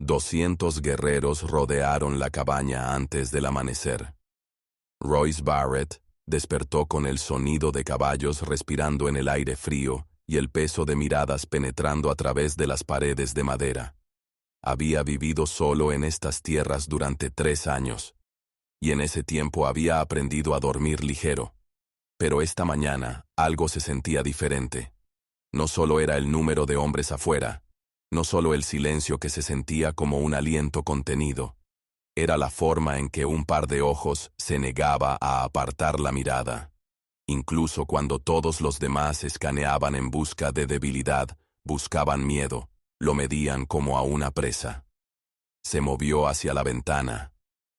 200 guerreros rodearon la cabaña antes del amanecer. Royce Barrett despertó con el sonido de caballos respirando en el aire frío y el peso de miradas penetrando a través de las paredes de madera. Había vivido solo en estas tierras durante 3 años, y en ese tiempo había aprendido a dormir ligero. Pero esta mañana algo se sentía diferente. No solo era el número de hombres afuera, no solo el silencio que se sentía como un aliento contenido. Era la forma en que un par de ojos se negaba a apartar la mirada. Incluso cuando todos los demás escaneaban en busca de debilidad, buscaban miedo, lo medían como a una presa. Se movió hacia la ventana.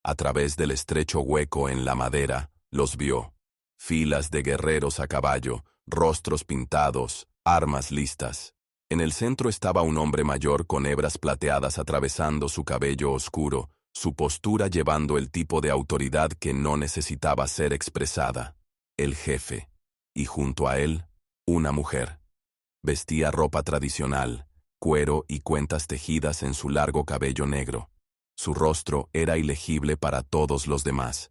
A través del estrecho hueco en la madera, los vio. Filas de guerreros a caballo, rostros pintados, armas listas. En el centro estaba un hombre mayor con hebras plateadas atravesando su cabello oscuro, su postura llevando el tipo de autoridad que no necesitaba ser expresada. El jefe. Y junto a él, una mujer. Vestía ropa tradicional, cuero y cuentas tejidas en su largo cabello negro. Su rostro era ilegible para todos los demás.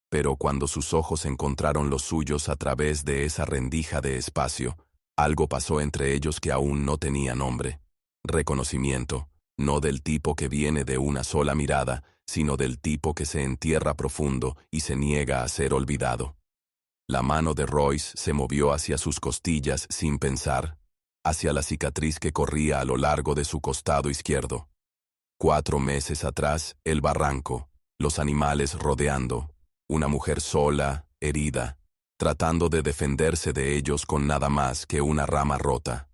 Pero cuando sus ojos encontraron los suyos a través de esa rendija de espacio, algo pasó entre ellos que aún no tenía nombre. Reconocimiento, no del tipo que viene de una sola mirada, sino del tipo que se entierra profundo y se niega a ser olvidado. La mano de Royce se movió hacia sus costillas sin pensar, hacia la cicatriz que corría a lo largo de su costado izquierdo. 4 meses atrás, el barranco, los animales rodeando, una mujer sola, herida, tratando de defenderse de ellos con nada más que una rama rota.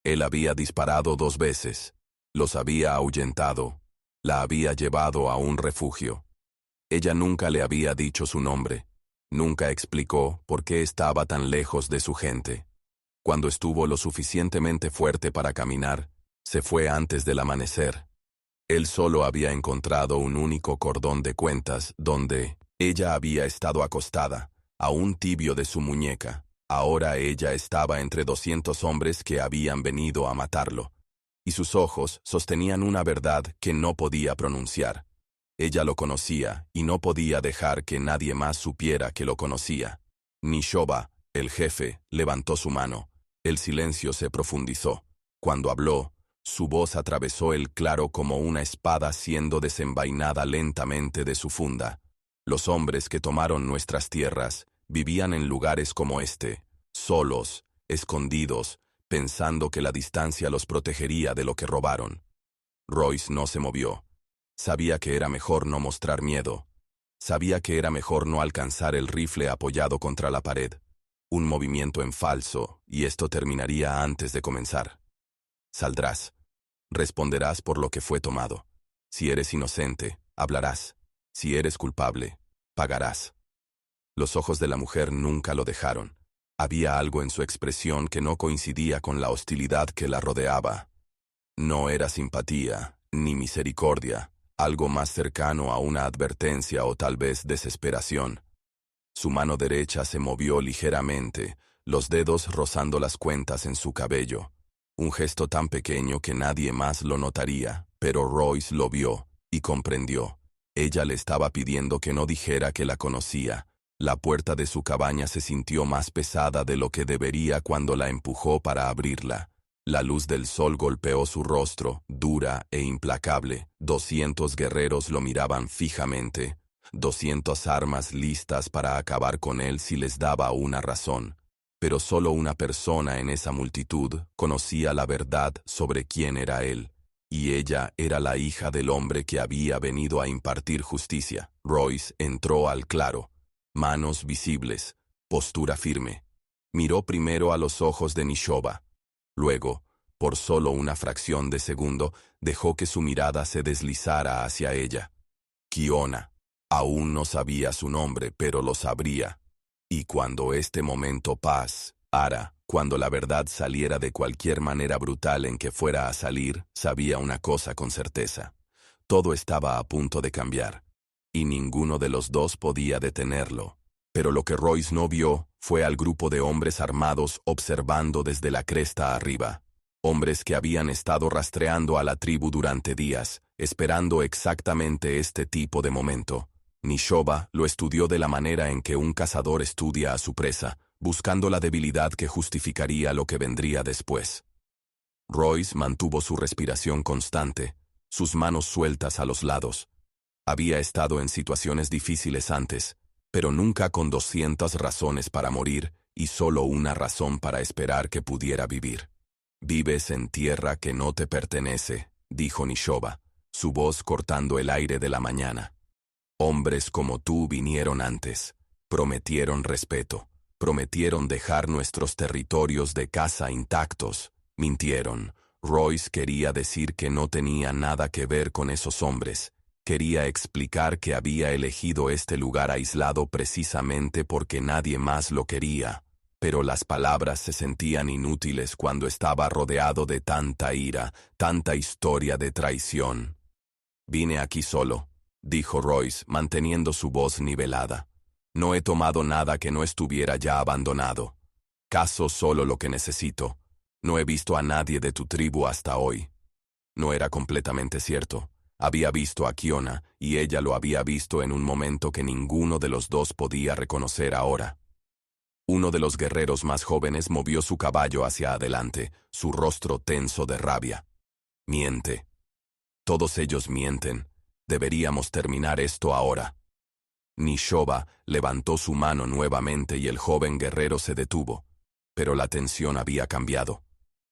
Él había disparado 2 veces, los había ahuyentado, la había llevado a un refugio. Ella nunca le había dicho su nombre, nunca explicó por qué estaba tan lejos de su gente. Cuando estuvo lo suficientemente fuerte para caminar, se fue antes del amanecer. Él solo había encontrado un único cordón de cuentas donde ella había estado acostada, aún tibio de su muñeca. Ahora ella estaba entre 200 hombres que habían venido a matarlo, y sus ojos sostenían una verdad que no podía pronunciar. Ella lo conocía y no podía dejar que nadie más supiera que lo conocía. Nishoba, el jefe, levantó su mano. El silencio se profundizó. Cuando habló, su voz atravesó el claro como una espada siendo desenvainada lentamente de su funda. Los hombres que tomaron nuestras tierras vivían en lugares como este, solos, escondidos, pensando que la distancia los protegería de lo que robaron. Royce no se movió. Sabía que era mejor no mostrar miedo. Sabía que era mejor no alcanzar el rifle apoyado contra la pared. Un movimiento en falso, y esto terminaría antes de comenzar. Saldrás. Responderás por lo que fue tomado. Si eres inocente, hablarás. Si eres culpable, pagarás. Los ojos de la mujer nunca lo dejaron. Había algo en su expresión que no coincidía con la hostilidad que la rodeaba. No era simpatía, ni misericordia, algo más cercano a una advertencia o tal vez desesperación. Su mano derecha se movió ligeramente, los dedos rozando las cuentas en su cabello. Un gesto tan pequeño que nadie más lo notaría, pero Royce lo vio y comprendió. Ella le estaba pidiendo que no dijera que la conocía. La puerta de su cabaña se sintió más pesada de lo que debería cuando la empujó para abrirla. La luz del sol golpeó su rostro, dura e implacable. 200 guerreros lo miraban fijamente. 200 armas listas para acabar con él si les daba una razón. Pero solo una persona en esa multitud conocía la verdad sobre quién era él. Y ella era la hija del hombre que había venido a impartir justicia. Royce entró al claro. Manos visibles, postura firme. Miró primero a los ojos de Nishoba. Luego, por solo una fracción de segundo, dejó que su mirada se deslizara hacia ella. Kiona. Aún no sabía su nombre, pero lo sabría. Y cuando este momento pasara, cuando la verdad saliera de cualquier manera brutal en que fuera a salir, sabía una cosa con certeza. Todo estaba a punto de cambiar. Y ninguno de los dos podía detenerlo. Pero lo que Royce no vio fue al grupo de hombres armados observando desde la cresta arriba. Hombres que habían estado rastreando a la tribu durante días, esperando exactamente este tipo de momento. Nishoba lo estudió de la manera en que un cazador estudia a su presa, buscando la debilidad que justificaría lo que vendría después. Royce mantuvo su respiración constante, sus manos sueltas a los lados. Había estado en situaciones difíciles antes, pero nunca con 200 razones para morir y solo una razón para esperar que pudiera vivir. «Vives en tierra que no te pertenece», dijo Nishoba, su voz cortando el aire de la mañana. «Hombres como tú vinieron antes, prometieron respeto, prometieron dejar nuestros territorios de caza intactos, mintieron». Royce quería decir que no tenía nada que ver con esos hombres. Quería explicar que había elegido este lugar aislado precisamente porque nadie más lo quería, pero las palabras se sentían inútiles cuando estaba rodeado de tanta ira, tanta historia de traición. «Vine aquí solo», dijo Royce, manteniendo su voz nivelada. «No he tomado nada que no estuviera ya abandonado. Cazo solo lo que necesito. No he visto a nadie de tu tribu hasta hoy». No era completamente cierto. Había visto a Kiona, y ella lo había visto en un momento que ninguno de los dos podía reconocer ahora. Uno de los guerreros más jóvenes movió su caballo hacia adelante, su rostro tenso de rabia. «Miente. Todos ellos mienten. Deberíamos terminar esto ahora». Nishoba levantó su mano nuevamente y el joven guerrero se detuvo, pero la tensión había cambiado.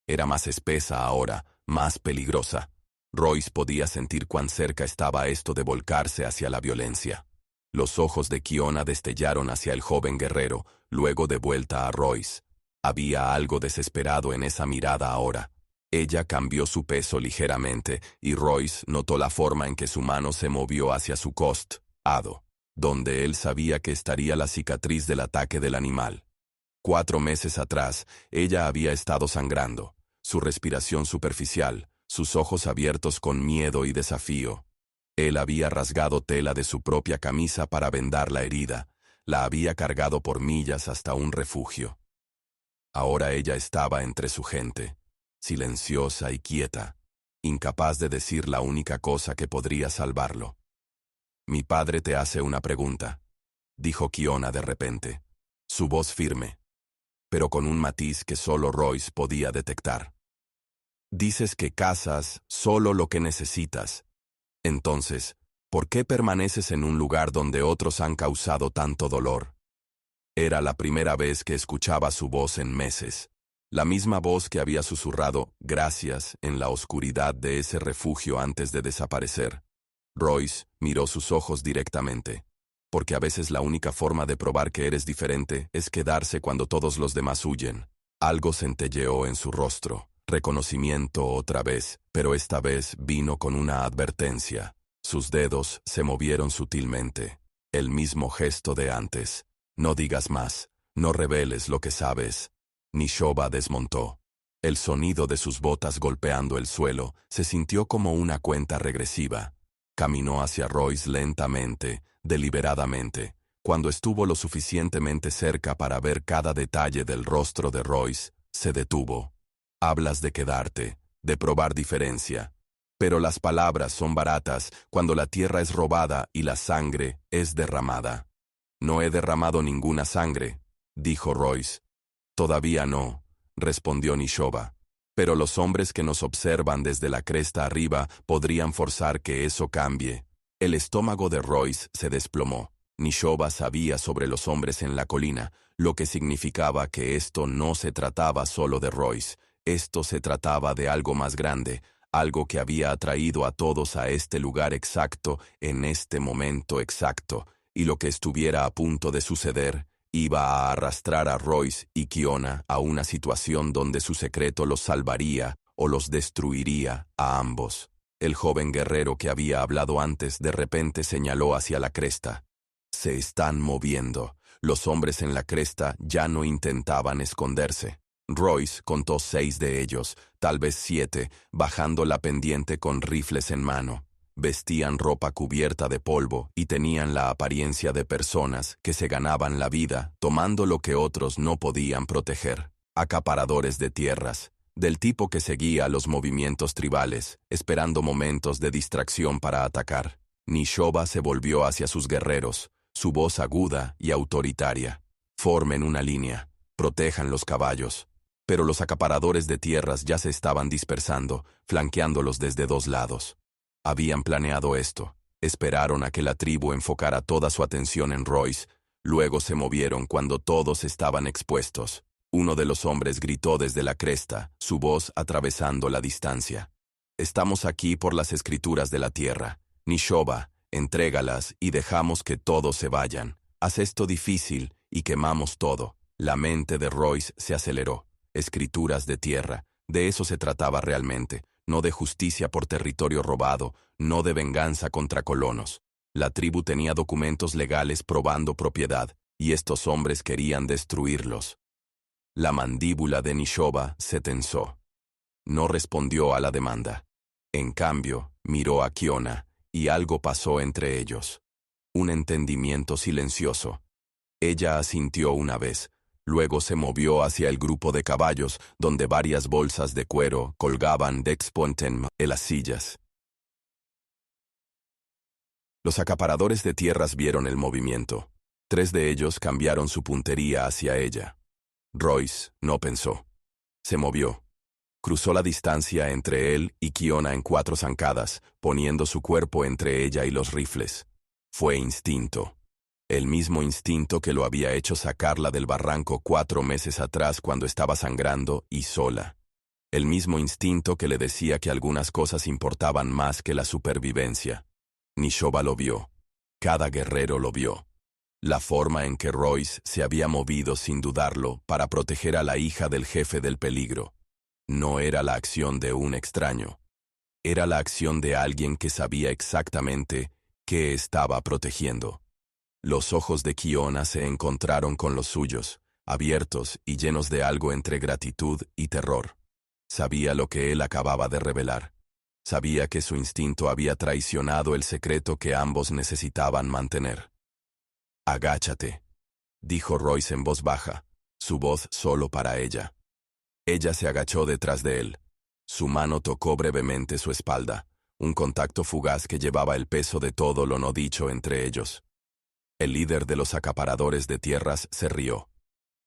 Era más espesa ahora, más peligrosa. Royce podía sentir cuán cerca estaba esto de volcarse hacia la violencia. Los ojos de Kiona destellaron hacia el joven guerrero, luego de vuelta a Royce. Había algo desesperado en esa mirada ahora. Ella cambió su peso ligeramente, y Royce notó la forma en que su mano se movió hacia su costado, donde él sabía que estaría la cicatriz del ataque del animal. 4 meses atrás, ella había estado sangrando, su respiración superficial, sus ojos abiertos con miedo y desafío. Él había rasgado tela de su propia camisa para vendar la herida, la había cargado por millas hasta un refugio. Ahora ella estaba entre su gente, silenciosa y quieta, incapaz de decir la única cosa que podría salvarlo. «Mi padre te hace una pregunta», dijo Kiona de repente, su voz firme, pero con un matiz que solo Royce podía detectar. «Dices que cazas solo lo que necesitas. Entonces, ¿por qué permaneces en un lugar donde otros han causado tanto dolor?» Era la primera vez que escuchaba su voz en meses, la misma voz que había susurrado «gracias» en la oscuridad de ese refugio antes de desaparecer. Royce miró sus ojos directamente, porque a veces la única forma de probar que eres diferente es quedarse cuando todos los demás huyen. Algo centelleó en su rostro. Reconocimiento otra vez, pero esta vez vino con una advertencia. Sus dedos se movieron sutilmente. El mismo gesto de antes. «No digas más, no reveles lo que sabes». Nishoba desmontó. El sonido de sus botas golpeando el suelo se sintió como una cuenta regresiva. Caminó hacia Royce lentamente, deliberadamente. Cuando estuvo lo suficientemente cerca para ver cada detalle del rostro de Royce, se detuvo. «Hablas de quedarte, de probar diferencia. Pero las palabras son baratas cuando la tierra es robada y la sangre es derramada». «No he derramado ninguna sangre», dijo Royce. «Todavía no», respondió Nishoba. «Pero los hombres que nos observan desde la cresta arriba podrían forzar que eso cambie». El estómago de Royce se desplomó. Nishoba sabía sobre los hombres en la colina, lo que significaba que esto no se trataba solo de Royce. Esto se trataba de algo más grande, algo que había atraído a todos a este lugar exacto, en este momento exacto, y lo que estuviera a punto de suceder iba a arrastrar a Royce y Kiona a una situación donde su secreto los salvaría o los destruiría a ambos. El joven guerrero que había hablado antes de repente señaló hacia la cresta. «Se están moviendo». Los hombres en la cresta ya no intentaban esconderse. Royce contó 6 de ellos, tal vez 7, bajando la pendiente con rifles en mano. Vestían ropa cubierta de polvo y tenían la apariencia de personas que se ganaban la vida tomando lo que otros no podían proteger. Acaparadores de tierras, del tipo que seguía los movimientos tribales, esperando momentos de distracción para atacar. Nishoba se volvió hacia sus guerreros, su voz aguda y autoritaria. Formen una línea, protejan los caballos. Pero los acaparadores de tierras ya se estaban dispersando, flanqueándolos desde dos lados. Habían planeado esto. Esperaron a que la tribu enfocara toda su atención en Royce, luego se movieron cuando todos estaban expuestos. Uno de los hombres gritó desde la cresta, su voz atravesando la distancia. Estamos aquí por las escrituras de la tierra. Nishoba, entrégalas y dejamos que todos se vayan. Haz esto difícil y quemamos todo. La mente de Royce se aceleró. Escrituras de tierra, de eso se trataba realmente, no de justicia por territorio robado, no de venganza contra colonos. La tribu tenía documentos legales probando propiedad, y estos hombres querían destruirlos. La mandíbula de Nishoba se tensó. No respondió a la demanda. En cambio, miró a Kiona, y algo pasó entre ellos. Un entendimiento silencioso. Ella asintió una vez, luego se movió hacia el grupo de caballos, donde varias bolsas de cuero colgaban de exponten en las sillas. Los acaparadores de tierras vieron el movimiento. 3 de ellos cambiaron su puntería hacia ella. Royce no pensó. Se movió. Cruzó la distancia entre él y Kiona en 4 zancadas, poniendo su cuerpo entre ella y los rifles. Fue instinto. El mismo instinto que lo había hecho sacarla del barranco 4 meses atrás cuando estaba sangrando y sola. El mismo instinto que le decía que algunas cosas importaban más que la supervivencia. Nishoba lo vio. Cada guerrero lo vio. La forma en que Royce se había movido sin dudarlo para proteger a la hija del jefe del peligro. No era la acción de un extraño. Era la acción de alguien que sabía exactamente qué estaba protegiendo. Los ojos de Kiona se encontraron con los suyos, abiertos y llenos de algo entre gratitud y terror. Sabía lo que él acababa de revelar. Sabía que su instinto había traicionado el secreto que ambos necesitaban mantener. «Agáchate», dijo Royce en voz baja, su voz solo para ella. Ella se agachó detrás de él. Su mano tocó brevemente su espalda, un contacto fugaz que llevaba el peso de todo lo no dicho entre ellos. El líder de los acaparadores de tierras se rió.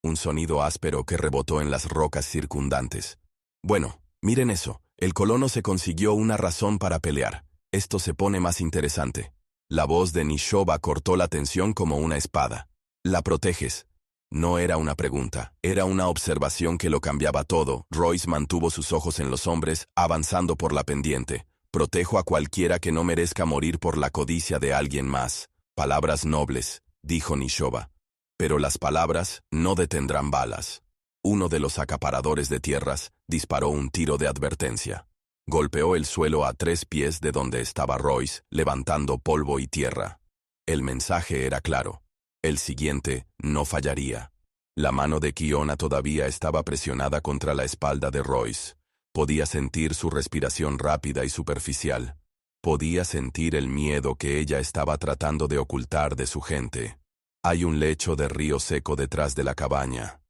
Un sonido áspero que rebotó en las rocas circundantes. «Bueno, miren eso. El colono se consiguió una razón para pelear. Esto se pone más interesante». La voz de Nishoba cortó la tensión como una espada. «¿La proteges?» No era una pregunta, era una observación que lo cambiaba todo. Royce mantuvo sus ojos en los hombres, avanzando por la pendiente. «Protejo a cualquiera que no merezca morir por la codicia de alguien más». «Palabras nobles», dijo Nishoba. «Pero las palabras no detendrán balas». Uno de los acaparadores de tierras disparó un tiro de advertencia. Golpeó el suelo a 3 pies de donde estaba Royce, levantando polvo y tierra. El mensaje era claro. El siguiente no fallaría. La mano de Kiona todavía estaba presionada contra la espalda de Royce. Podía sentir su respiración rápida y superficial. Podía sentir el miedo que ella estaba tratando de ocultar de su gente. «Hay un lecho de río seco detrás de la cabaña»,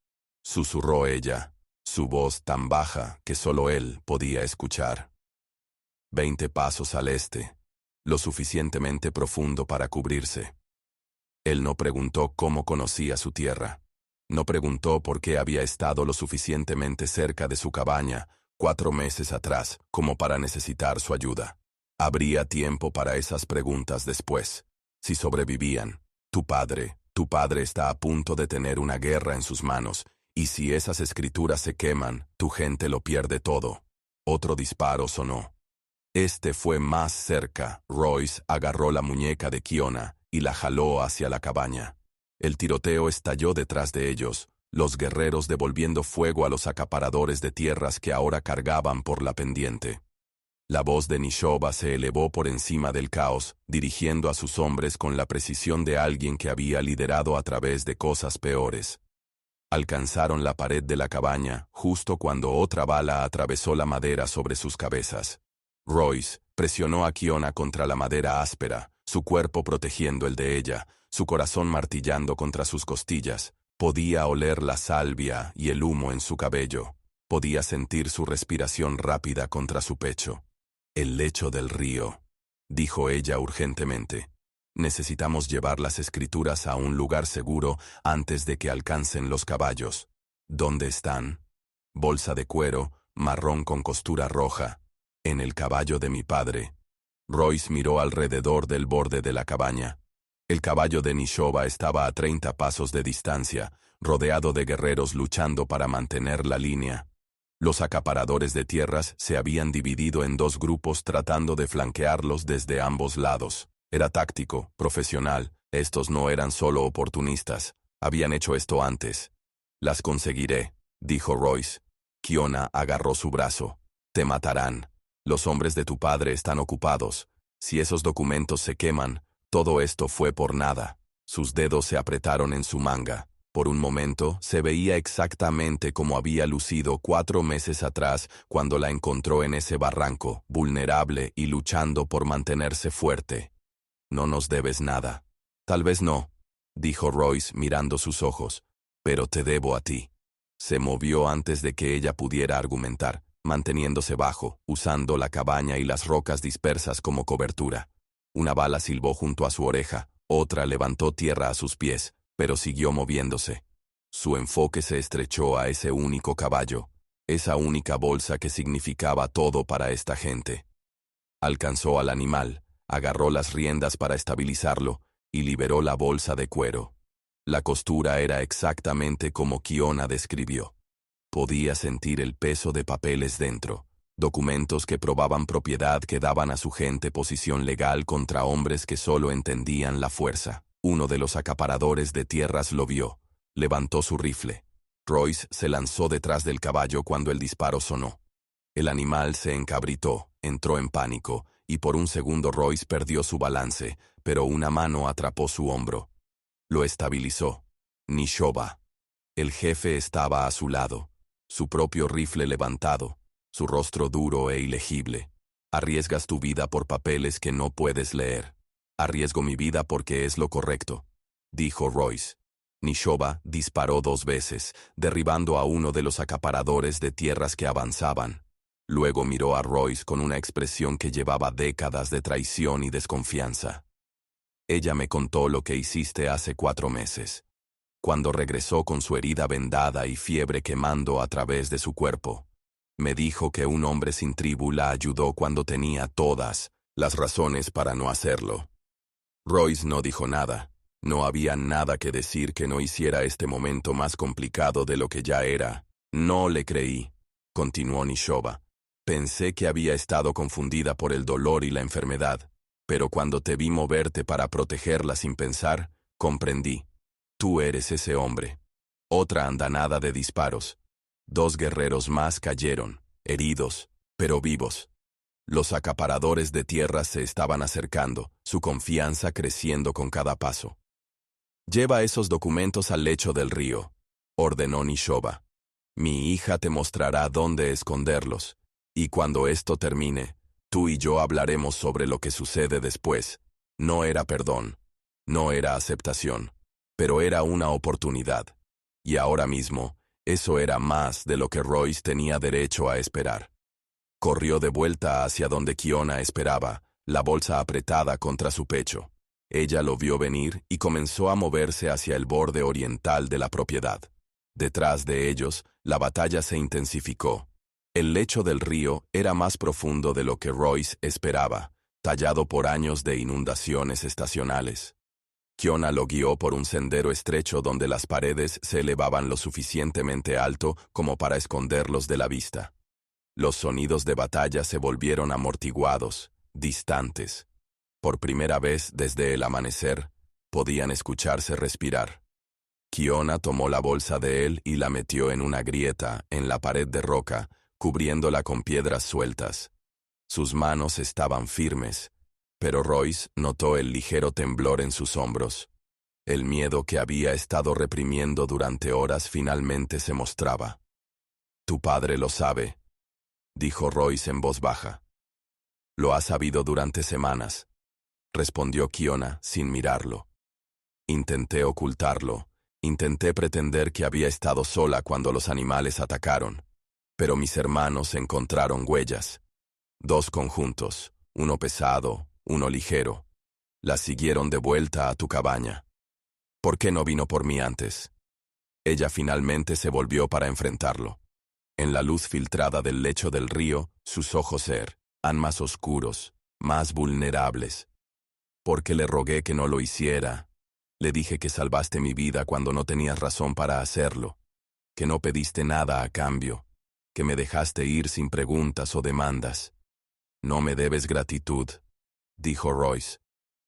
susurró ella, su voz tan baja que solo él podía escuchar. 20 pasos al este, lo suficientemente profundo para cubrirse. Él no preguntó cómo conocía su tierra. No preguntó por qué había estado lo suficientemente cerca de su cabaña 4 meses atrás como para necesitar su ayuda. Habría tiempo para esas preguntas después. Si sobrevivían, tu padre está a punto de tener una guerra en sus manos, y si esas escrituras se queman, tu gente lo pierde todo. Otro disparo sonó. Este fue más cerca. Royce agarró la muñeca de Kiona y la jaló hacia la cabaña. El tiroteo estalló detrás de ellos, los guerreros devolviendo fuego a los acaparadores de tierras que ahora cargaban por la pendiente. La voz de Nishoba se elevó por encima del caos, dirigiendo a sus hombres con la precisión de alguien que había liderado a través de cosas peores. Alcanzaron la pared de la cabaña, justo cuando otra bala atravesó la madera sobre sus cabezas. Royce presionó a Kiona contra la madera áspera, su cuerpo protegiendo el de ella, su corazón martillando contra sus costillas. Podía oler la salvia y el humo en su cabello. Podía sentir su respiración rápida contra su pecho. «El lecho del río», dijo ella urgentemente. «Necesitamos llevar las escrituras a un lugar seguro antes de que alcancen los caballos». «¿Dónde están?» «Bolsa de cuero, marrón con costura roja. En el caballo de mi padre». Royce miró alrededor del borde de la cabaña. El caballo de Nishoba estaba a 30 pasos de distancia, rodeado de guerreros luchando para mantener la línea. Los acaparadores de tierras se habían dividido en dos grupos tratando de flanquearlos desde ambos lados. Era táctico, profesional. Estos no eran solo oportunistas. Habían hecho esto antes. «Las conseguiré», dijo Royce. Kiona agarró su brazo. «Te matarán. Los hombres de tu padre están ocupados. Si esos documentos se queman, todo esto fue por nada». Sus dedos se apretaron en su manga. Por un momento, se veía exactamente como había lucido 4 meses atrás cuando la encontró en ese barranco, vulnerable y luchando por mantenerse fuerte. «No nos debes nada». «Tal vez no», dijo Royce mirando sus ojos, «pero te debo a ti». Se movió antes de que ella pudiera argumentar, manteniéndose bajo, usando la cabaña y las rocas dispersas como cobertura. Una bala silbó junto a su oreja, otra levantó tierra a sus pies, pero siguió moviéndose. Su enfoque se estrechó a ese único caballo, esa única bolsa que significaba todo para esta gente. Alcanzó al animal, agarró las riendas para estabilizarlo y liberó la bolsa de cuero. La costura era exactamente como Kiona describió. Podía sentir el peso de papeles dentro, documentos que probaban propiedad que daban a su gente posición legal contra hombres que solo entendían la fuerza. Uno de los acaparadores de tierras lo vio. Levantó su rifle. Royce se lanzó detrás del caballo cuando el disparo sonó. El animal se encabritó, entró en pánico, y por un segundo Royce perdió su balance, pero una mano atrapó su hombro. Lo estabilizó. Nishoba. El jefe estaba a su lado, su propio rifle levantado, su rostro duro e ilegible. «Arriesgas tu vida por papeles que no puedes leer». «Arriesgo mi vida porque es lo correcto», dijo Royce. Nishoba disparó 2 veces, derribando a uno de los acaparadores de tierras que avanzaban. Luego miró a Royce con una expresión que llevaba décadas de traición y desconfianza. «Ella me contó lo que hiciste hace 4 meses, cuando regresó con su herida vendada y fiebre quemando a través de su cuerpo. Me dijo que un hombre sin tribu la ayudó cuando tenía todas las razones para no hacerlo». Royce no dijo nada. No había nada que decir que no hiciera este momento más complicado de lo que ya era. «No le creí», continuó Nishoba. «Pensé que había estado confundida por el dolor y la enfermedad, pero cuando te vi moverte para protegerla sin pensar, comprendí. Tú eres ese hombre». Otra andanada de disparos. 2 guerreros más cayeron, heridos, pero vivos. Los acaparadores de tierras se estaban acercando, su confianza creciendo con cada paso. «Lleva esos documentos al lecho del río», ordenó Nishoba. «Mi hija te mostrará dónde esconderlos, y cuando esto termine, tú y yo hablaremos sobre lo que sucede después». No era perdón, no era aceptación, pero era una oportunidad. Y ahora mismo, eso era más de lo que Royce tenía derecho a esperar. Corrió de vuelta hacia donde Kiona esperaba, la bolsa apretada contra su pecho. Ella lo vio venir y comenzó a moverse hacia el borde oriental de la propiedad. Detrás de ellos, la batalla se intensificó. El lecho del río era más profundo de lo que Royce esperaba, tallado por años de inundaciones estacionales. Kiona lo guió por un sendero estrecho donde las paredes se elevaban lo suficientemente alto como para esconderlos de la vista. Los sonidos de batalla se volvieron amortiguados, distantes. Por primera vez desde el amanecer, podían escucharse respirar. Kiona tomó la bolsa de él y la metió en una grieta en la pared de roca, cubriéndola con piedras sueltas. Sus manos estaban firmes, pero Royce notó el ligero temblor en sus hombros. El miedo que había estado reprimiendo durante horas finalmente se mostraba. «Tu padre lo sabe», dijo Royce en voz baja. «Lo ha sabido durante semanas», respondió Kiona sin mirarlo. «Intenté ocultarlo, intenté pretender que había estado sola cuando los animales atacaron, Pero mis hermanos encontraron huellas. 2 conjuntos, uno pesado, uno ligero. Las siguieron de vuelta a tu cabaña. ¿Por qué no vino por mí antes? Ella finalmente se volvió para enfrentarlo. En la luz filtrada del lecho del río, sus ojos eran más oscuros, más vulnerables. Porque le rogué que no lo hiciera. Le dije que salvaste mi vida cuando no tenías razón para hacerlo, que no pediste nada a cambio, que me dejaste ir sin preguntas o demandas. No me debes gratitud, dijo Royce.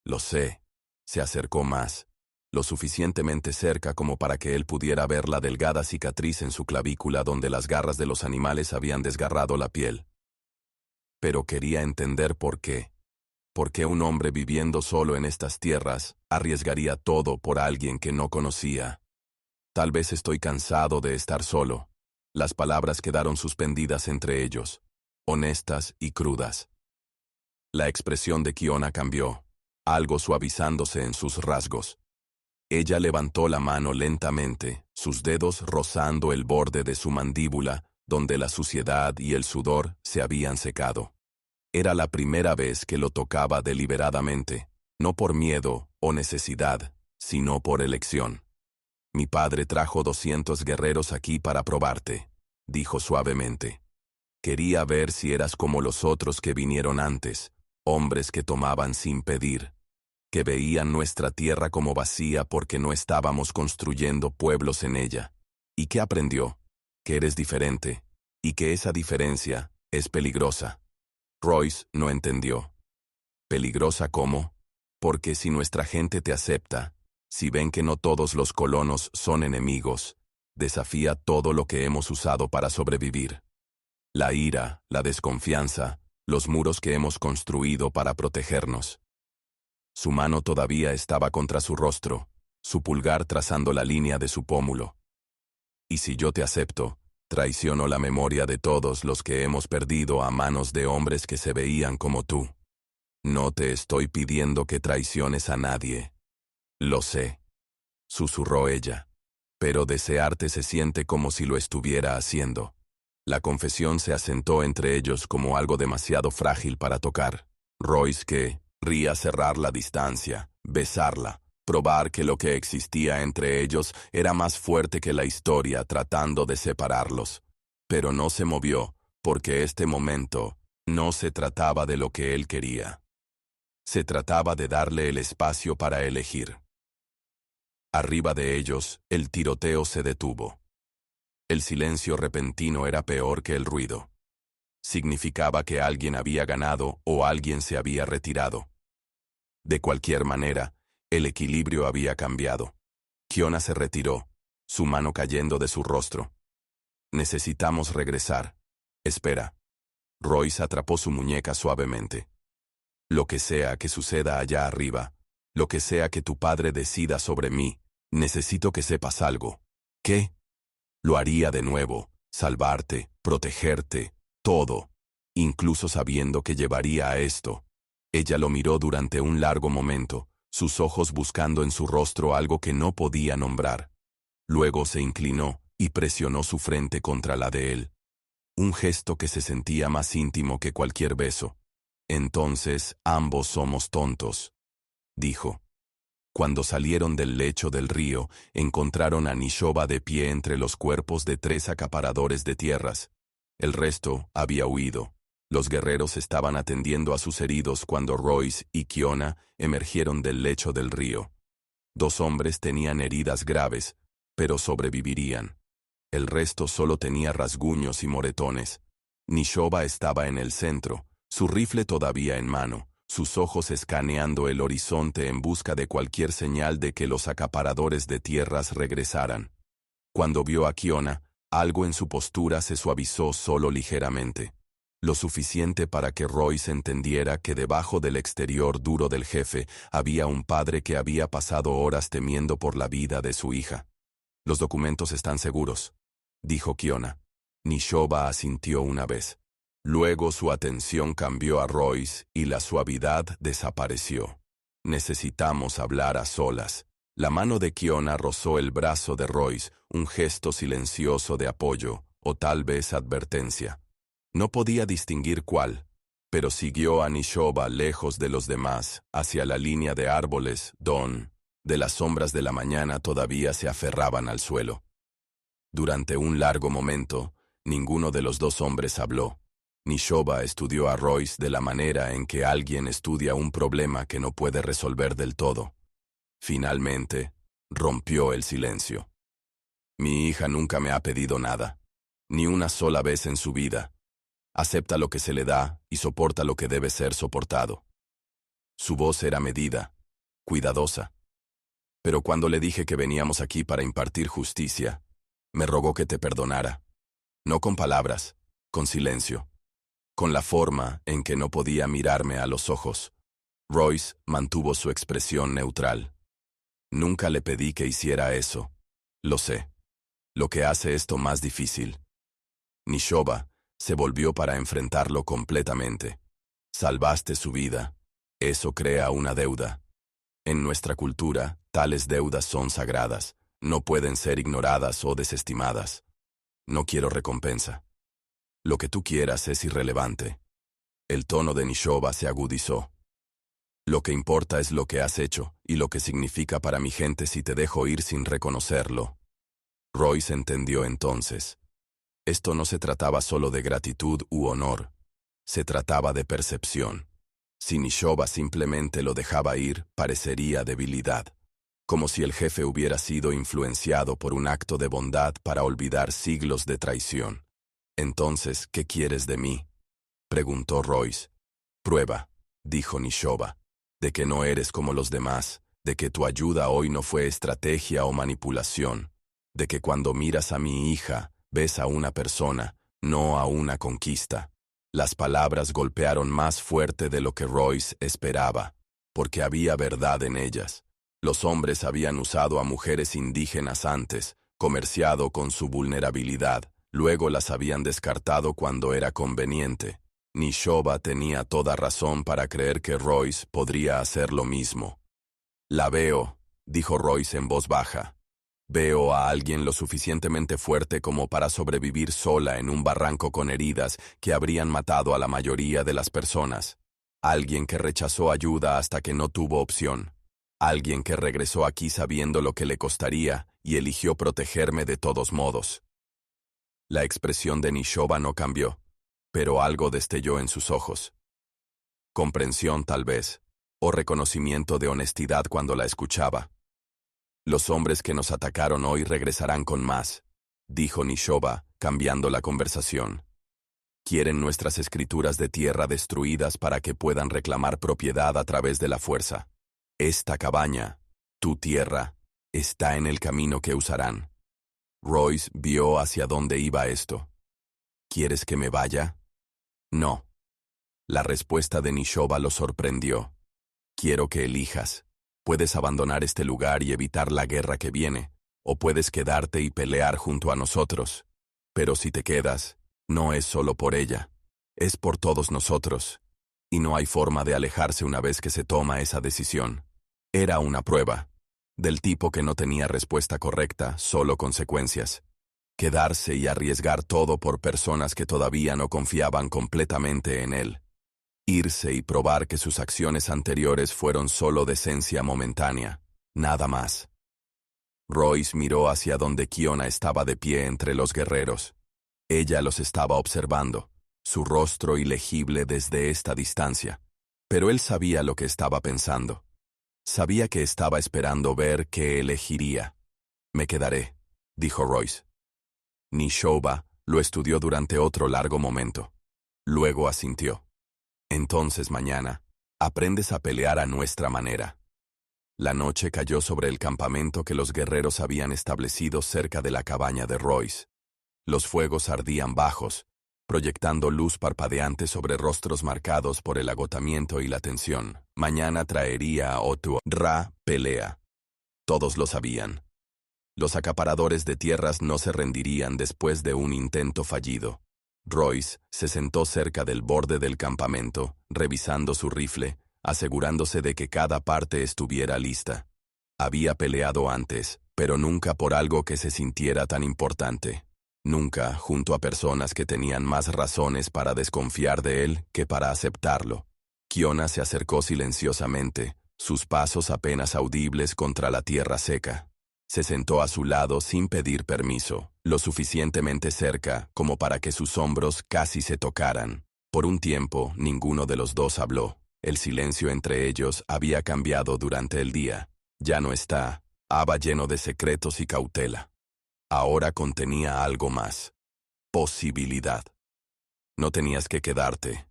Lo sé. Se acercó más, lo suficientemente cerca como para que él pudiera ver la delgada cicatriz en su clavícula donde las garras de los animales habían desgarrado la piel. Pero quería entender por qué. ¿Por qué un hombre viviendo solo en estas tierras arriesgaría todo por alguien que no conocía? Tal vez estoy cansado de estar solo. Las palabras quedaron suspendidas entre ellos, honestas y crudas. La expresión de Kiona cambió, algo suavizándose en sus rasgos. Ella levantó la mano lentamente, sus dedos rozando el borde de su mandíbula, donde la suciedad y el sudor se habían secado. Era la primera vez que lo tocaba deliberadamente, no por miedo o necesidad, sino por elección. Mi padre trajo 200 guerreros aquí para probarte, dijo suavemente. Quería ver si eras como los otros que vinieron antes, hombres que tomaban sin pedir, que veían nuestra tierra como vacía porque no estábamos construyendo pueblos en ella. ¿Y qué aprendió? Que eres diferente, y que esa diferencia es peligrosa. Royce no entendió. ¿Peligrosa cómo? Porque si nuestra gente te acepta, si ven que no todos los colonos son enemigos, desafía todo lo que hemos usado para sobrevivir. La ira, la desconfianza, los muros que hemos construido para protegernos. Su mano todavía estaba contra su rostro, su pulgar trazando la línea de su pómulo. Y si yo te acepto, traiciono la memoria de todos los que hemos perdido a manos de hombres que se veían como tú. No te estoy pidiendo que traiciones a nadie. Lo sé, susurró ella. Pero desearte se siente como si lo estuviera haciendo. La confesión se asentó entre ellos como algo demasiado frágil para tocar. Royce quería cerrar la distancia, besarla, probar que lo que existía entre ellos era más fuerte que la historia tratando de separarlos. Pero no se movió, porque este momento no se trataba de lo que él quería. Se trataba de darle el espacio para elegir. Arriba de ellos, el tiroteo se detuvo. El silencio repentino era peor que el ruido. Significaba que alguien había ganado o alguien se había retirado. De cualquier manera, el equilibrio había cambiado. Kiona se retiró, su mano cayendo de su rostro. Necesitamos regresar. Espera. Royce atrapó su muñeca suavemente. Lo que sea que suceda allá arriba, lo que sea que tu padre decida sobre mí, necesito que sepas algo. ¿Qué? Lo haría de nuevo, salvarte, protegerte, todo, incluso sabiendo que llevaría a esto. Ella lo miró durante un largo momento, sus ojos buscando en su rostro algo que no podía nombrar. Luego se inclinó y presionó su frente contra la de él. Un gesto que se sentía más íntimo que cualquier beso. Entonces, ambos somos tontos, dijo. Cuando salieron del lecho del río, encontraron a Nishoba de pie entre los cuerpos de 3 acaparadores de tierras. El resto había huido. Los guerreros estaban atendiendo a sus heridos cuando Royce y Kiona emergieron del lecho del río. 2 hombres tenían heridas graves, pero sobrevivirían. El resto solo tenía rasguños y moretones. Nishoba estaba en el centro, su rifle todavía en mano, sus ojos escaneando el horizonte en busca de cualquier señal de que los acaparadores de tierras regresaran. Cuando vio a Kiona, algo en su postura se suavizó solo ligeramente. Lo suficiente para que Royce entendiera que debajo del exterior duro del jefe había un padre que había pasado horas temiendo por la vida de su hija. «Los documentos están seguros», dijo Kiona. Nishoba asintió una vez. Luego su atención cambió a Royce y la suavidad desapareció. «Necesitamos hablar a solas». La mano de Kiona rozó el brazo de Royce, un gesto silencioso de apoyo, o tal vez advertencia. No podía distinguir cuál, pero siguió a Nishoba lejos de los demás, hacia la línea de árboles, de las sombras de la mañana todavía se aferraban al suelo. Durante un largo momento, ninguno de los dos hombres habló. Nishoba estudió a Royce de la manera en que alguien estudia un problema que no puede resolver del todo. Finalmente, rompió el silencio. Mi hija nunca me ha pedido nada, ni una sola vez en su vida. Acepta lo que se le da y soporta lo que debe ser soportado. Su voz era medida, cuidadosa. Pero cuando le dije que veníamos aquí para impartir justicia, me rogó que te perdonara. No con palabras, con silencio. Con la forma en que no podía mirarme a los ojos. Royce mantuvo su expresión neutral. Nunca le pedí que hiciera eso. Lo sé. Lo que hace esto más difícil. Nishoba se volvió para enfrentarlo completamente. Salvaste su vida. Eso crea una deuda. En nuestra cultura, tales deudas son sagradas. No pueden ser ignoradas o desestimadas. No quiero recompensa. Lo que tú quieras es irrelevante. El tono de Nishoba se agudizó. Lo que importa es lo que has hecho y lo que significa para mi gente si te dejo ir sin reconocerlo. Royce entendió entonces. Esto no se trataba solo de gratitud u honor. Se trataba de percepción. Si Nishoba simplemente lo dejaba ir, parecería debilidad. Como si el jefe hubiera sido influenciado por un acto de bondad para olvidar siglos de traición. «Entonces, ¿qué quieres de mí?», preguntó Royce. «Prueba», dijo Nishoba, «de que no eres como los demás, de que tu ayuda hoy no fue estrategia o manipulación, de que cuando miras a mi hija, ves a una persona, no a una conquista». Las palabras golpearon más fuerte de lo que Royce esperaba, porque había verdad en ellas. Los hombres habían usado a mujeres indígenas antes, comerciado con su vulnerabilidad. Luego las habían descartado cuando era conveniente. Nishoba tenía toda razón para creer que Royce podría hacer lo mismo. «La veo», dijo Royce en voz baja. «Veo a alguien lo suficientemente fuerte como para sobrevivir sola en un barranco con heridas que habrían matado a la mayoría de las personas. Alguien que rechazó ayuda hasta que no tuvo opción. Alguien que regresó aquí sabiendo lo que le costaría y eligió protegerme de todos modos». La expresión de Nishoba no cambió, pero algo destelló en sus ojos. Comprensión tal vez, o reconocimiento de honestidad cuando la escuchaba. «Los hombres que nos atacaron hoy regresarán con más», dijo Nishoba, cambiando la conversación. «Quieren nuestras escrituras de tierra destruidas para que puedan reclamar propiedad a través de la fuerza. Esta cabaña, tu tierra, está en el camino que usarán». Royce vio hacia dónde iba esto. «¿Quieres que me vaya?». «No». La respuesta de Nishoba lo sorprendió. «Quiero que elijas. Puedes abandonar este lugar y evitar la guerra que viene, o puedes quedarte y pelear junto a nosotros. Pero si te quedas, no es solo por ella, es por todos nosotros. Y no hay forma de alejarse una vez que se toma esa decisión». Era una prueba. Del tipo que no tenía respuesta correcta, solo consecuencias. Quedarse y arriesgar todo por personas que todavía no confiaban completamente en él. Irse y probar que sus acciones anteriores fueron solo decencia momentánea, nada más. Royce miró hacia donde Kiona estaba de pie entre los guerreros. Ella los estaba observando, su rostro ilegible desde esta distancia. Pero él sabía lo que estaba pensando. Sabía que estaba esperando ver qué elegiría. «Me quedaré», dijo Royce. Nishoba lo estudió durante otro largo momento. Luego asintió. «Entonces mañana, aprendes a pelear a nuestra manera». La noche cayó sobre el campamento que los guerreros habían establecido cerca de la cabaña de Royce. Los fuegos ardían bajos, proyectando luz parpadeante sobre rostros marcados por el agotamiento y la tensión. Mañana traería otra pelea. Todos lo sabían. Los acaparadores de tierras no se rendirían después de un intento fallido. Royce se sentó cerca del borde del campamento, revisando su rifle, asegurándose de que cada parte estuviera lista. Había peleado antes, pero nunca por algo que se sintiera tan importante. Nunca junto a personas que tenían más razones para desconfiar de él que para aceptarlo. Kiona se acercó silenciosamente, sus pasos apenas audibles contra la tierra seca. Se sentó a su lado sin pedir permiso, lo suficientemente cerca como para que sus hombros casi se tocaran. Por un tiempo, ninguno de los dos habló. El silencio entre ellos había cambiado durante el día. Ya no estaba lleno de secretos y cautela. Ahora contenía algo más. Posibilidad. No tenías que quedarte,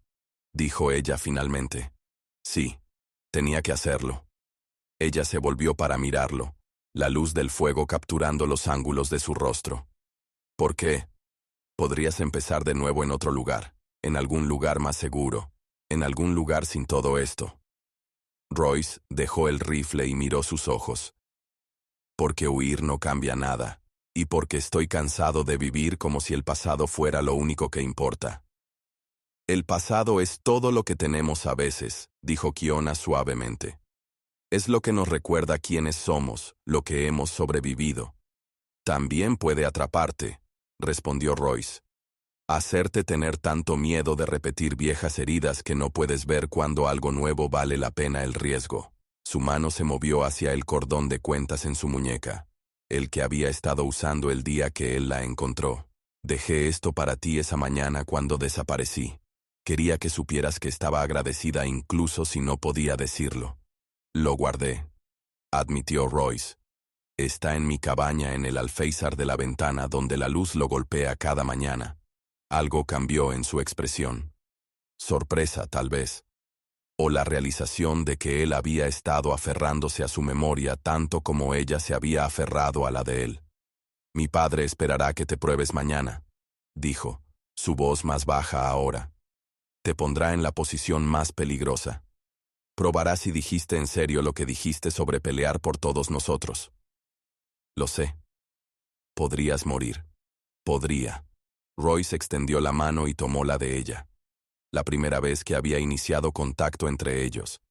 dijo ella finalmente. Sí, tenía que hacerlo. Ella se volvió para mirarlo, la luz del fuego capturando los ángulos de su rostro. ¿Por qué? Podrías empezar de nuevo en otro lugar, en algún lugar más seguro, en algún lugar sin todo esto. Royce dejó el rifle y miró sus ojos. Porque huir no cambia nada, y porque estoy cansado de vivir como si el pasado fuera lo único que importa. El pasado es todo lo que tenemos a veces, dijo Kiona suavemente. Es lo que nos recuerda quiénes somos, lo que hemos sobrevivido. También puede atraparte, respondió Royce. Hacerte tener tanto miedo de repetir viejas heridas que no puedes ver cuando algo nuevo vale la pena el riesgo. Su mano se movió hacia el cordón de cuentas en su muñeca, el que había estado usando el día que él la encontró. Dejé esto para ti esa mañana cuando desaparecí. Quería que supieras que estaba agradecida incluso si no podía decirlo. Lo guardé, admitió Royce. Está en mi cabaña en el alféizar de la ventana donde la luz lo golpea cada mañana. Algo cambió en su expresión. Sorpresa, tal vez. O la realización de que él había estado aferrándose a su memoria tanto como ella se había aferrado a la de él. Mi padre esperará que te pruebes mañana, dijo, su voz más baja ahora. Te pondrá en la posición más peligrosa. Probará si dijiste en serio lo que dijiste sobre pelear por todos nosotros. Lo sé. Podrías morir. Podría. Royce extendió la mano y tomó la de ella. La primera vez que había iniciado contacto entre ellos.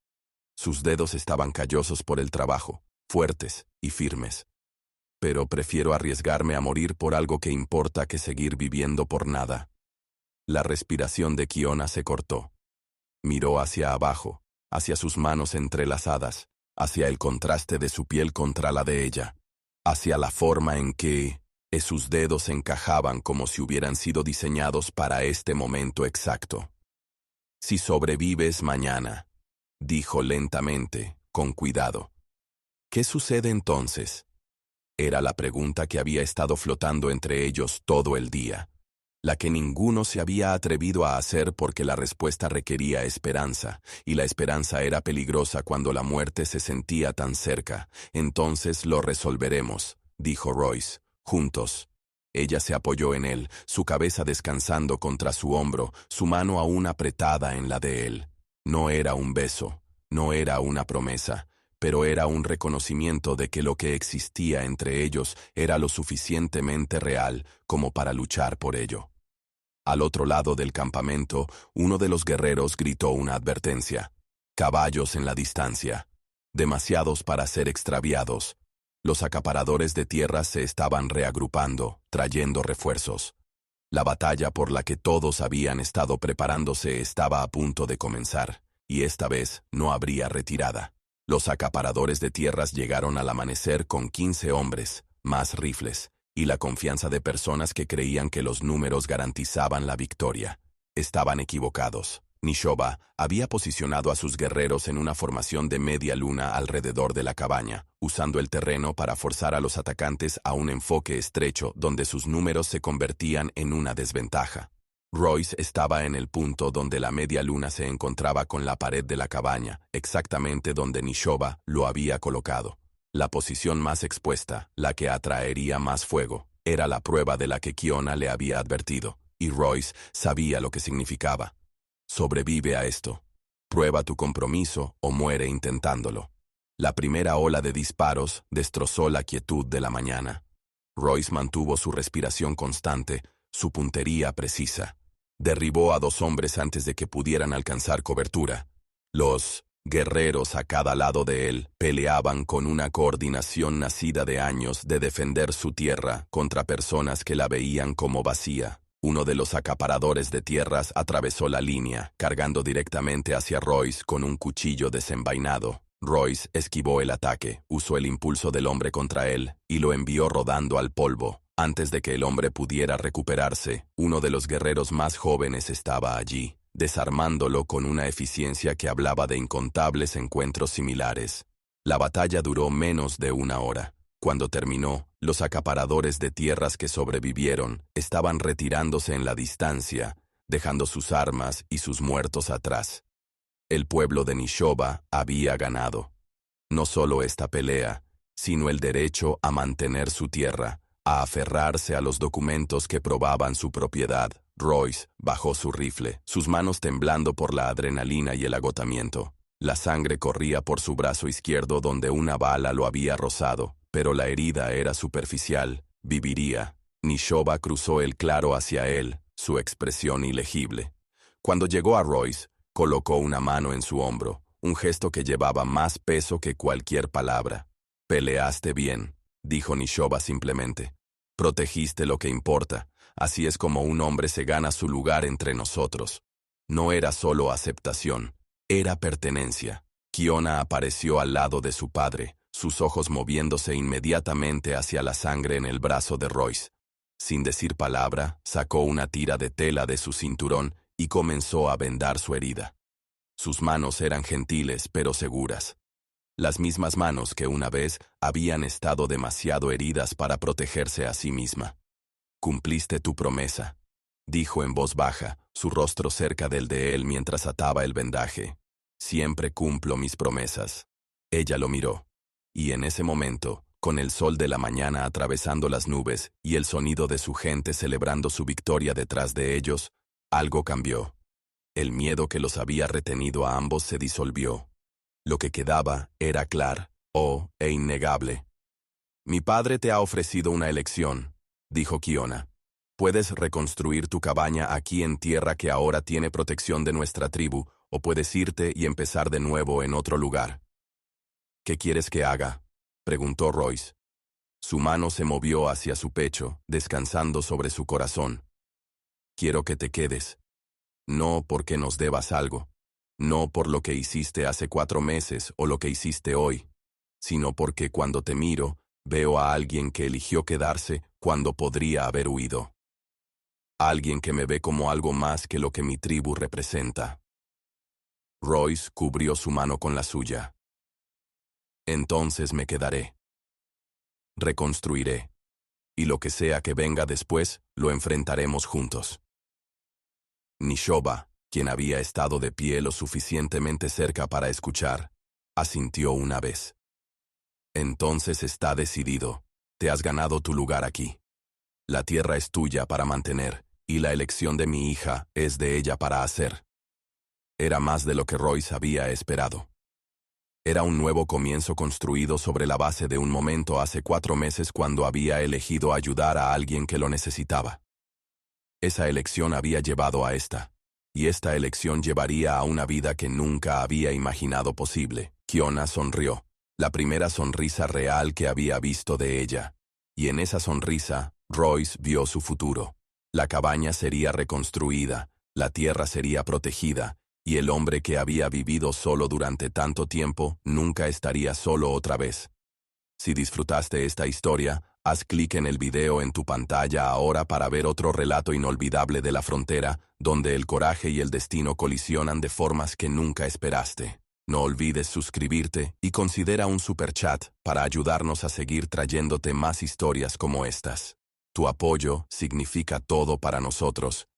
Sus dedos estaban callosos por el trabajo, fuertes y firmes. Pero prefiero arriesgarme a morir por algo que importa que seguir viviendo por nada. La respiración de Kiona se cortó. Miró hacia abajo, hacia sus manos entrelazadas, hacia el contraste de su piel contra la de ella, hacia la forma en que sus dedos encajaban como si hubieran sido diseñados para este momento exacto. Si sobrevives mañana, dijo lentamente, con cuidado. ¿Qué sucede entonces? Era la pregunta que había estado flotando entre ellos todo el día, la que ninguno se había atrevido a hacer porque la respuesta requería esperanza, y la esperanza era peligrosa cuando la muerte se sentía tan cerca. Entonces lo resolveremos, dijo Royce, juntos. Ella se apoyó en él, su cabeza descansando contra su hombro, su mano aún apretada en la de él. No era un beso, no era una promesa, pero era un reconocimiento de que lo que existía entre ellos era lo suficientemente real como para luchar por ello. Al otro lado del campamento, uno de los guerreros gritó una advertencia. Caballos en la distancia. Demasiados para ser extraviados. Los acaparadores de tierras se estaban reagrupando, trayendo refuerzos. La batalla por la que todos habían estado preparándose estaba a punto de comenzar, y esta vez no habría retirada. Los acaparadores de tierras llegaron al amanecer con 15 hombres, más rifles, y la confianza de personas que creían que los números garantizaban la victoria. Estaban equivocados. Nishoba había posicionado a sus guerreros en una formación de media luna alrededor de la cabaña, usando el terreno para forzar a los atacantes a un enfoque estrecho donde sus números se convertían en una desventaja. Royce estaba en el punto donde la media luna se encontraba con la pared de la cabaña, exactamente donde Nishoba lo había colocado. La posición más expuesta, la que atraería más fuego, era la prueba de la que Kiona le había advertido, y Royce sabía lo que significaba. Sobrevive a esto. Prueba tu compromiso o muere intentándolo. La primera ola de disparos destrozó la quietud de la mañana. Royce mantuvo su respiración constante, su puntería precisa. Derribó a 2 hombres antes de que pudieran alcanzar cobertura. Los Guerreros a cada lado de él peleaban con una coordinación nacida de años de defender su tierra contra personas que la veían como vacía. Uno de los acaparadores de tierras atravesó la línea, cargando directamente hacia Royce con un cuchillo desenvainado. Royce esquivó el ataque, usó el impulso del hombre contra él y lo envió rodando al polvo. Antes de que el hombre pudiera recuperarse, uno de los guerreros más jóvenes estaba allí, desarmándolo con una eficiencia que hablaba de incontables encuentros similares. La batalla duró menos de una hora. Cuando terminó, los acaparadores de tierras que sobrevivieron estaban retirándose en la distancia, dejando sus armas y sus muertos atrás. El pueblo de Nishoba había ganado. No solo esta pelea, sino el derecho a mantener su tierra, a aferrarse a los documentos que probaban su propiedad. Royce bajó su rifle, sus manos temblando por la adrenalina y el agotamiento. La sangre corría por su brazo izquierdo donde una bala lo había rozado, pero la herida era superficial. Viviría. Nishoba cruzó el claro hacia él, su expresión ilegible. Cuando llegó a Royce, colocó una mano en su hombro, un gesto que llevaba más peso que cualquier palabra. «Peleaste bien», dijo Nishoba simplemente. «Protegiste lo que importa. Así es como un hombre se gana su lugar entre nosotros». No era solo aceptación, era pertenencia. Kiona apareció al lado de su padre, sus ojos moviéndose inmediatamente hacia la sangre en el brazo de Royce. Sin decir palabra, sacó una tira de tela de su cinturón y comenzó a vendar su herida. Sus manos eran gentiles pero seguras. Las mismas manos que una vez habían estado demasiado heridas para protegerse a sí misma. «Cumpliste tu promesa», dijo en voz baja, su rostro cerca del de él mientras ataba el vendaje. «Siempre cumplo mis promesas». Ella lo miró. Y en ese momento, con el sol de la mañana atravesando las nubes y el sonido de su gente celebrando su victoria detrás de ellos, algo cambió. El miedo que los había retenido a ambos se disolvió. Lo que quedaba era claro, e innegable. «Mi padre te ha ofrecido una elección», dijo Kiona. «Puedes reconstruir tu cabaña aquí en tierra que ahora tiene protección de nuestra tribu, o puedes irte y empezar de nuevo en otro lugar». «¿Qué quieres que haga?», preguntó Royce. Su mano se movió hacia su pecho, descansando sobre su corazón. «Quiero que te quedes. No porque nos debas algo. No por lo que hiciste hace 4 meses o lo que hiciste hoy, sino porque cuando te miro, veo a alguien que eligió quedarse cuando podría haber huido. Alguien que me ve como algo más que lo que mi tribu representa». Royce cubrió su mano con la suya. «Entonces me quedaré. Reconstruiré. Y lo que sea que venga después, lo enfrentaremos juntos». Nishoba, quien había estado de pie lo suficientemente cerca para escuchar, asintió una vez. «Entonces está decidido. Te has ganado tu lugar aquí. La tierra es tuya para mantener, y la elección de mi hija es de ella para hacer». Era más de lo que Royce había esperado. Era un nuevo comienzo construido sobre la base de un momento hace 4 meses cuando había elegido ayudar a alguien que lo necesitaba. Esa elección había llevado a esta, y esta elección llevaría a una vida que nunca había imaginado posible. Kiona sonrió, la primera sonrisa real que había visto de ella, y en esa sonrisa, Royce vio su futuro. La cabaña sería reconstruida, la tierra sería protegida, y el hombre que había vivido solo durante tanto tiempo nunca estaría solo otra vez. Si disfrutaste esta historia, haz clic en el video en tu pantalla ahora para ver otro relato inolvidable de la frontera, donde el coraje y el destino colisionan de formas que nunca esperaste. No olvides suscribirte y considera un superchat para ayudarnos a seguir trayéndote más historias como estas. Tu apoyo significa todo para nosotros,